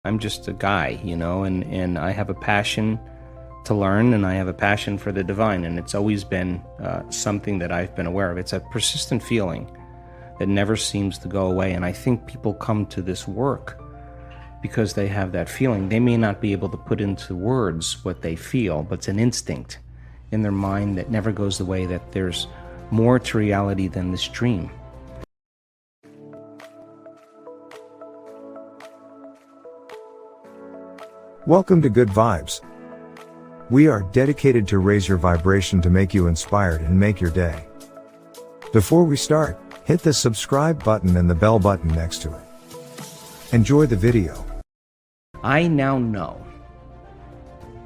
I'm just a guy, and I have a passion to learn, and I have a passion for the divine, and it's always been something that I've been aware of. It's a persistent feeling that never seems to go away, and I think people come to this work because they have that feeling. They may not be able to put into words what they feel, but it's an instinct in their mind that never goes away, that there's more to reality than this dream. Welcome to Good Vibes. We are dedicated to raise your vibration to make you inspired and make your day. Before we start, hit the subscribe button and the bell button next to it. Enjoy the video. I now know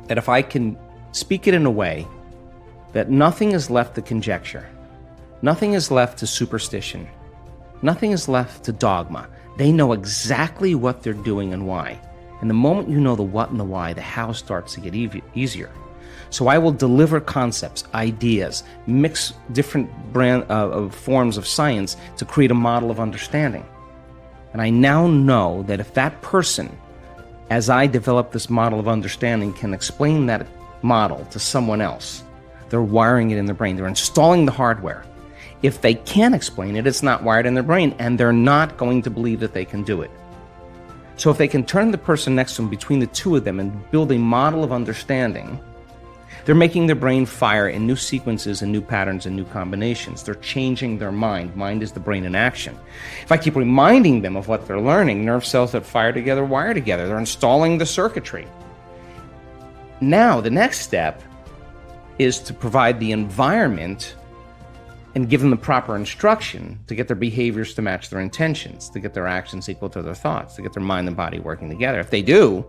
that if I can speak it in a way that nothing is left to conjecture, nothing is left to superstition, nothing is left to dogma. They know exactly what they're doing and why. And the moment you know the what and the why, the how starts to get easier. So I will deliver concepts, ideas, mix different forms of science to create a model of understanding. And I now know that if that person, as I develop this model of understanding, can explain that model to someone else, they're wiring it in their brain. They're installing the hardware. If they can't explain it, it's not wired in their brain, and they're not going to believe that they can do it. So if they can turn the person next to them, between the two of them, and build a model of understanding, they're making their brain fire in new sequences and new patterns and new combinations. They're changing their mind. Mind is the brain in action. If I keep reminding them of what they're learning, nerve cells that fire together wire together. They're installing the circuitry. Now, the next step is to provide the environment and give them the proper instruction to get their behaviors to match their intentions, to get their actions equal to their thoughts, to get their mind and body working together. If they do,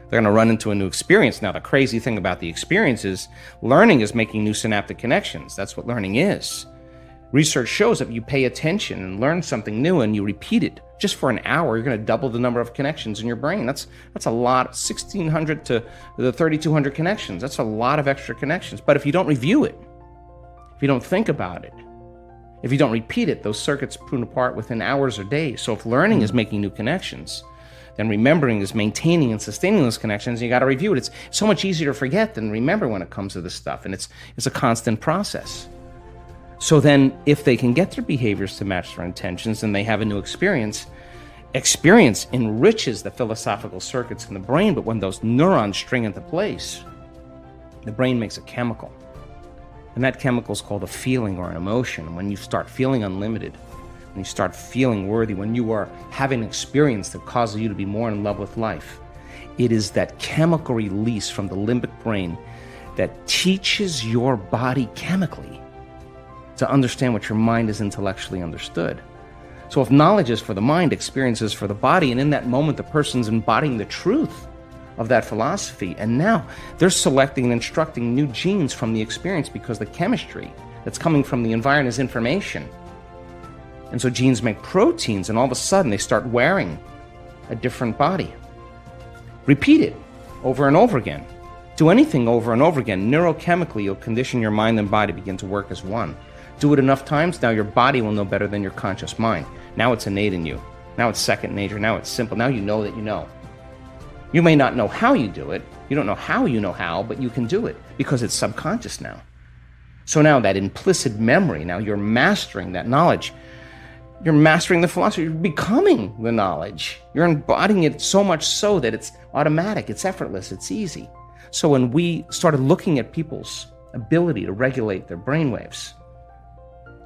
they're going to run into a new experience. Now, the crazy thing about the experience is learning is making new synaptic connections. That's what learning is. Research shows that if you pay attention and learn something new and you repeat it just for an hour, you're going to double the number of connections in your brain. That's a lot, 1,600 to the 3,200 connections. That's a lot of extra connections. But if you don't review it, if you don't think about it, if you don't repeat it, those circuits prune apart within hours or days. So if learning is making new connections, then remembering is maintaining and sustaining those connections. You got to review it. It's so much easier to forget than remember when it comes to this stuff, and it's a constant process. So then, if they can get their behaviors to match their intentions, and they have a new experience enriches the philosophical circuits in the brain. But when those neurons string into place, the brain makes a chemical. And that chemical is called a feeling or an emotion. When you start feeling unlimited, when you start feeling worthy, when you are having an experience that causes you to be more in love with life, it is that chemical release from the limbic brain that teaches your body chemically to understand what your mind has intellectually understood. So if knowledge is for the mind, experience is for the body, and in that moment the person's embodying the truth of that philosophy, and now they're selecting and instructing new genes from the experience because the chemistry that's coming from the environment is information. And so genes make proteins, and all of a sudden they start wearing a different body. Repeat it over and over again. Do anything over and over again. Neurochemically, you'll condition your mind and body begin to work as one. Do it enough times, now your body will know better than your conscious mind. Now it's innate in you. Now it's second nature. Now it's simple. Now you know that you know. You may not know how you do it. You don't know how you know how, but you can do it because it's subconscious now. So now that implicit memory, now you're mastering that knowledge. You're mastering the philosophy. You're becoming the knowledge. You're embodying it so much so that it's automatic, it's effortless, it's easy. So when we started looking at people's ability to regulate their brainwaves,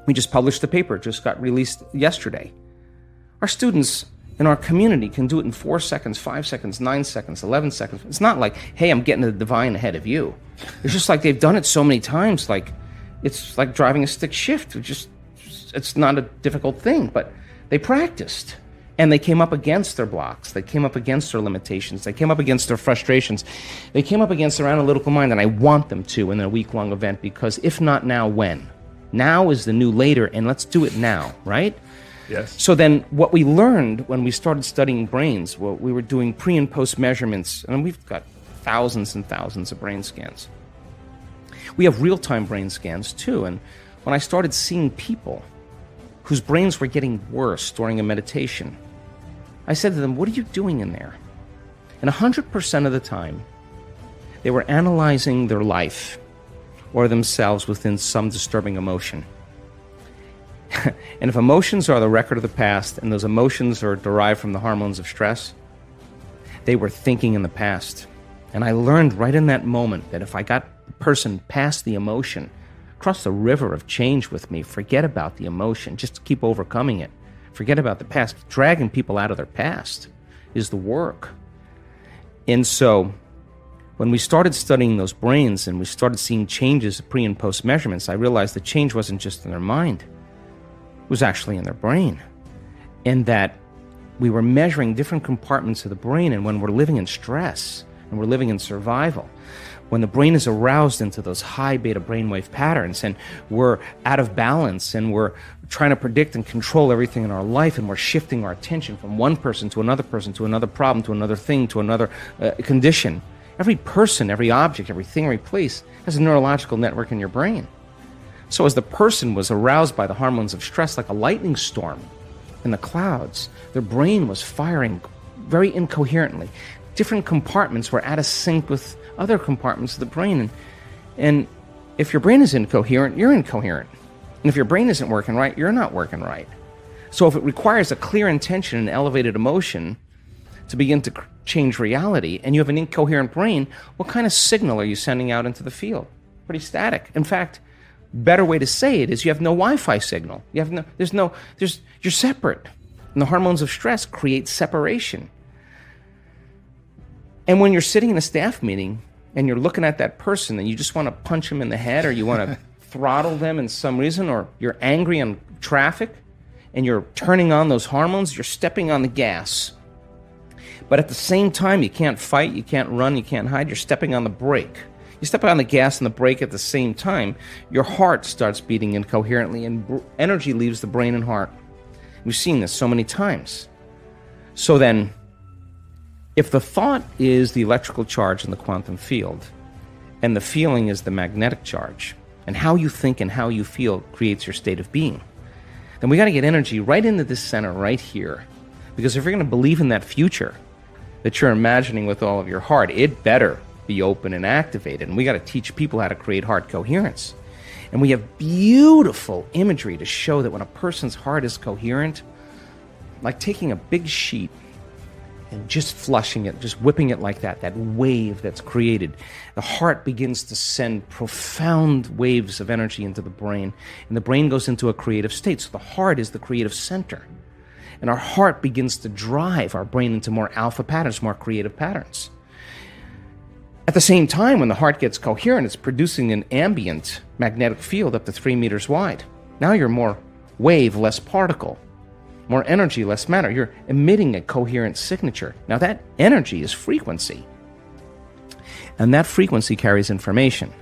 we just published the paper. It just got released yesterday. Our students in our community can do it in 4 seconds, 5 seconds, 9 seconds, 11 seconds. It's not like, hey, I'm getting to the divine ahead of you. It's just like they've done it so many times, like it's like driving a stick shift. It's not a difficult thing, but they practiced. And they came up against their blocks. They came up against their limitations. They came up against their frustrations. They came up against their analytical mind, and I want them to in a week-long event, because if not now, when? Now is the new later, and let's do it now, right? Yes. So then what we learned when we started studying brains, well, we were doing pre and post measurements, and we've got thousands and thousands of brain scans. We have real-time brain scans too, and when I started seeing people whose brains were getting worse during a meditation, I said to them, what are you doing in there? And 100% of the time, they were analyzing their life or themselves within some disturbing emotion. And if emotions are the record of the past, and those emotions are derived from the hormones of stress, they were thinking in the past. And I learned right in that moment that if I got the person past the emotion, cross the river of change with me, forget about the emotion, just keep overcoming it. Forget about the past. Dragging people out of their past is the work. And so when we started studying those brains and we started seeing changes, pre and post measurements, I realized the change wasn't just in their mind. It was actually in their brain. And that we were measuring different compartments of the brain, and when we're living in stress and we're living in survival, when the brain is aroused into those high beta brainwave patterns and we're out of balance and we're trying to predict and control everything in our life, and we're shifting our attention from one person to another problem, to another thing, to another condition. Every person, every object, everything, every place has a neurological network in your brain. So as the person was aroused by the hormones of stress like a lightning storm in the clouds, their brain was firing very incoherently. Different compartments were out of sync with other compartments of the brain. And if your brain is incoherent, you're incoherent. And if your brain isn't working right, you're not working right. So if it requires a clear intention and elevated emotion to begin to change reality, and you have an incoherent brain, what kind of signal are you sending out into the field? Pretty static. In fact, better way to say it is you have no Wi-Fi signal. You're separate. And the hormones of stress create separation. And when you're sitting in a staff meeting and you're looking at that person and you just want to punch them in the head, or you want to throttle them in some reason, or you're angry on traffic and you're turning on those hormones, you're stepping on the gas. But at the same time, you can't fight, you can't run, you can't hide, you're stepping on the brake. You step on the gas and the brake at the same time, your heart starts beating incoherently and energy leaves the brain and heart. We've seen this so many times. So then, if the thought is the electrical charge in the quantum field, and the feeling is the magnetic charge, and how you think and how you feel creates your state of being, then we got to get energy right into this center right here. Because if you're going to believe in that future that you're imagining with all of your heart, it better be open and activated. And we got to teach people how to create heart coherence. And we have beautiful imagery to show that when a person's heart is coherent, like taking a big sheet and just flushing it, just whipping it like that wave that's created, the heart begins to send profound waves of energy into the brain, and the brain goes into a creative state. So the heart is the creative center. And our heart begins to drive our brain into more alpha patterns, more creative patterns. At the same time, when the heart gets coherent, it's producing an ambient magnetic field up to 3 meters wide. Now you're more wave, less particle. More energy, less matter. You're emitting a coherent signature. Now that energy is frequency. And that frequency carries information.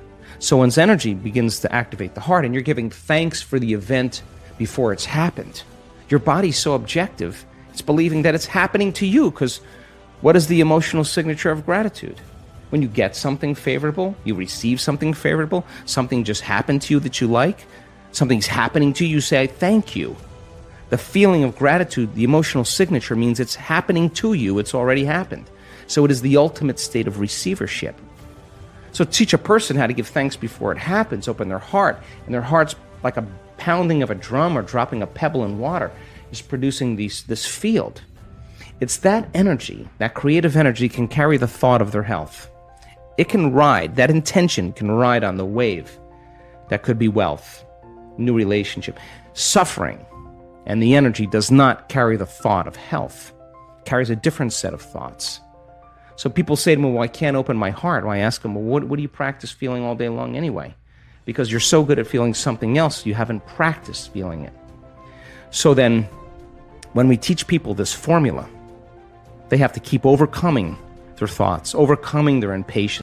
So when energy begins to activate the heart and you're giving thanks for the event before it's happened, your body's so objective, it's believing that it's happening to you, because what is the emotional signature of gratitude? When you get something favorable, you receive something favorable, something just happened to you that you like, something's happening to you, you say, thank you. The feeling of gratitude, the emotional signature, means it's happening to you, it's already happened. So it is the ultimate state of receivership. So teach a person how to give thanks before it happens, open their heart, and their heart's like a pounding of a drum or dropping a pebble in water, is producing this field. It's that energy, that creative energy, can carry the thought of their health. It can ride, that intention can ride on the wave. That could be wealth, new relationship, suffering. And the energy does not carry the thought of health. It carries a different set of thoughts. So people say to me, well, I can't open my heart. Well, I ask them, well, what do you practice feeling all day long anyway? Because you're so good at feeling something else, you haven't practiced feeling it. So then, when we teach people this formula, they have to keep overcoming their thoughts, overcoming their impatience.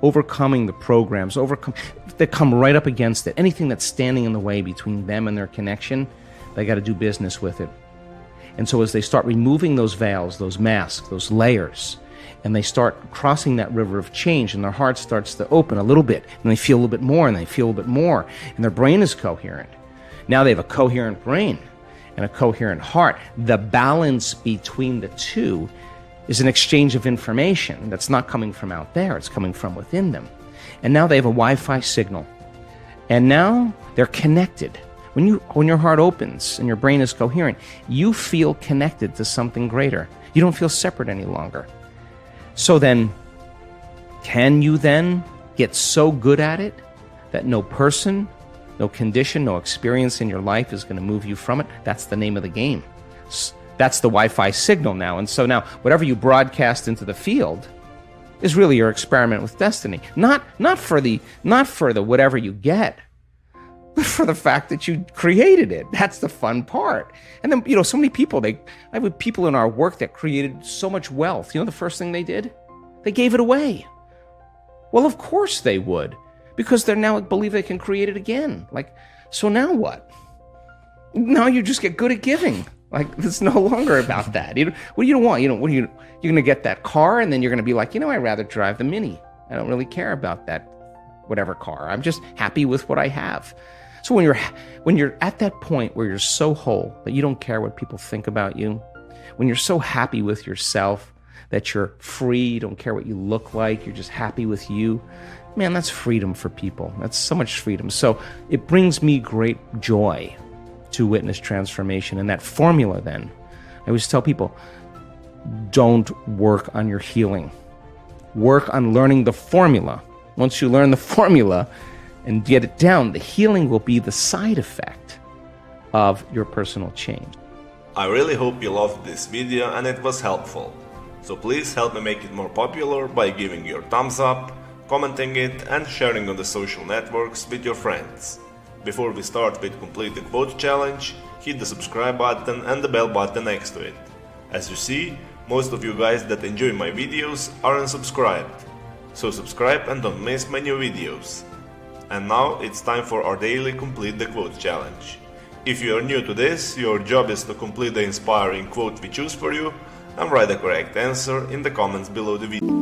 overcoming the programs, that come right up against it. Anything that's standing in the way between them and their connection, they got to do business with it. And so as they start removing those veils, those masks, those layers, and they start crossing that river of change, and their heart starts to open a little bit, and they feel a little bit more, and they feel a little bit more, and their brain is coherent. Now they have a coherent brain and a coherent heart. The balance between the two is an exchange of information that's not coming from out there, it's coming from within them. And now they have a Wi-Fi signal. And now they're connected. When your heart opens and your brain is coherent, you feel connected to something greater. You don't feel separate any longer. So then, can you then get so good at it that no person, no condition, no experience in your life is going to move you from it? That's the name of the game. That's the Wi-Fi signal now. And so now, whatever you broadcast into the field is really your experiment with destiny. Not for the whatever you get, but for the fact that you created it. That's the fun part. And then, so many people, I have people in our work that created so much wealth. The first thing they did? They gave it away. Well, of course they would, because they now believe they can create it again. So now what? Now you just get good at giving. It's no longer about that. What do you want? You're going to get that car, and then you're going to be like, I'd rather drive the Mini. I don't really care about that whatever car. I'm just happy with what I have. So when you're at that point where you're so whole that you don't care what people think about you, when you're so happy with yourself that you're free, you don't care what you look like, you're just happy with you, man, that's freedom for people. That's so much freedom. So it brings me great joy to witness transformation. And that formula then, I always tell people, don't work on your healing. Work on learning the formula. Once you learn the formula and get it down, the healing will be the side effect of your personal change. I really hope you loved this video and it was helpful. So please help me make it more popular by giving your thumbs up, commenting it and sharing on the social networks with your friends. Before we start with Complete the Quote Challenge, hit the subscribe button and the bell button next to it. As you see, most of you guys that enjoy my videos are unsubscribed. So subscribe and don't miss my new videos. And now it's time for our daily Complete the Quote Challenge. If you are new to this, your job is to complete the inspiring quote we choose for you and write the correct answer in the comments below the video.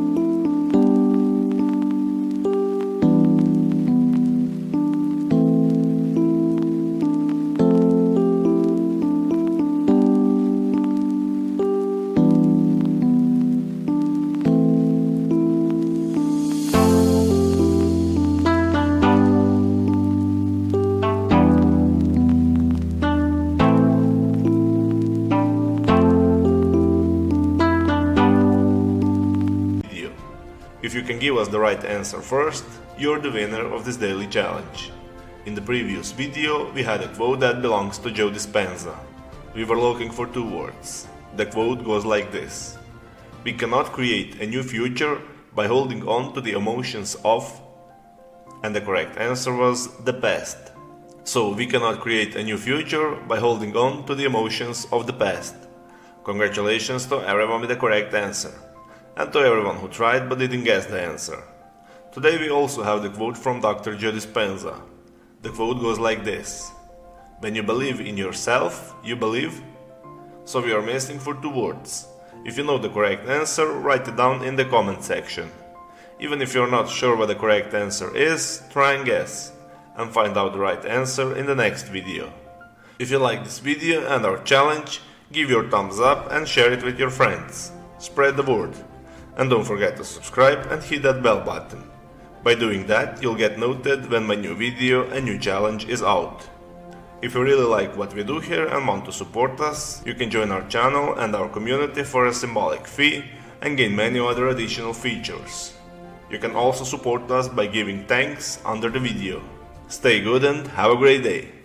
If you can give us the right answer first, you're the winner of this daily challenge. In the previous video, we had a quote that belongs to Joe Dispenza. We were looking for two words. The quote goes like this: "We cannot create a new future by holding on to the emotions of..." And the correct answer was the past. So we cannot create a new future by holding on to the emotions of the past. Congratulations to everyone with the correct answer. And to everyone who tried but didn't guess the answer. Today we also have the quote from Dr. Joe Dispenza. The quote goes like this: "When you believe in yourself, you believe..." So we are missing for two words. If you know the correct answer, write it down in the comment section. Even if you're not sure what the correct answer is, try and guess, and find out the right answer in the next video. If you like this video and our challenge, give your thumbs up and share it with your friends. Spread the word. And don't forget to subscribe and hit that bell button. By doing that, you'll get noted when my new video and new challenge is out. If you really like what we do here and want to support us, you can join our channel and our community for a symbolic fee and gain many other additional features. You can also support us by giving thanks under the video. Stay good and have a great day.